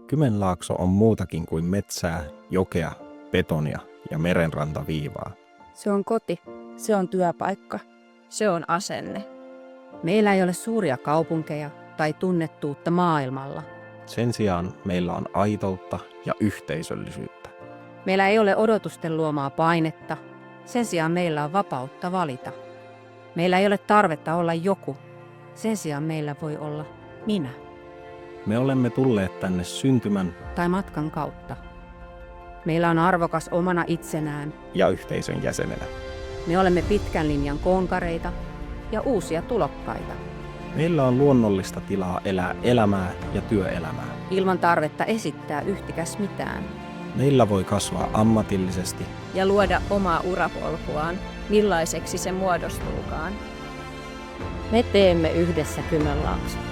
Kymenlaakso on muutakin kuin metsää, jokea, betonia ja merenrantaviivaa. Se on koti. Se on työpaikka. Se on asenne. Meillä ei ole suuria kaupunkeja tai tunnettuutta maailmalla. Sen sijaan meillä on aitoutta ja yhteisöllisyyttä. Meillä ei ole odotusten luomaa painetta. Sen sijaan meillä on vapautta valita. Meillä ei ole tarvetta olla joku. Sen sijaan meillä voi olla minä. Me olemme tulleet tänne syntymän Tai matkan kautta. Meillä on arvokas omana itsenään. ja yhteisön jäsenenä. Me olemme pitkän linjan konkareita ja uusia tulokkaita. Meillä on luonnollista tilaa elää elämää ja työelämää. Ilman tarvetta esittää yhtikäs mitään. Meillä voi kasvaa ammatillisesti Ja luoda omaa urapolkuaan, millaiseksi se muodostuukaan. Me teemme yhdessä Kymenlaakson.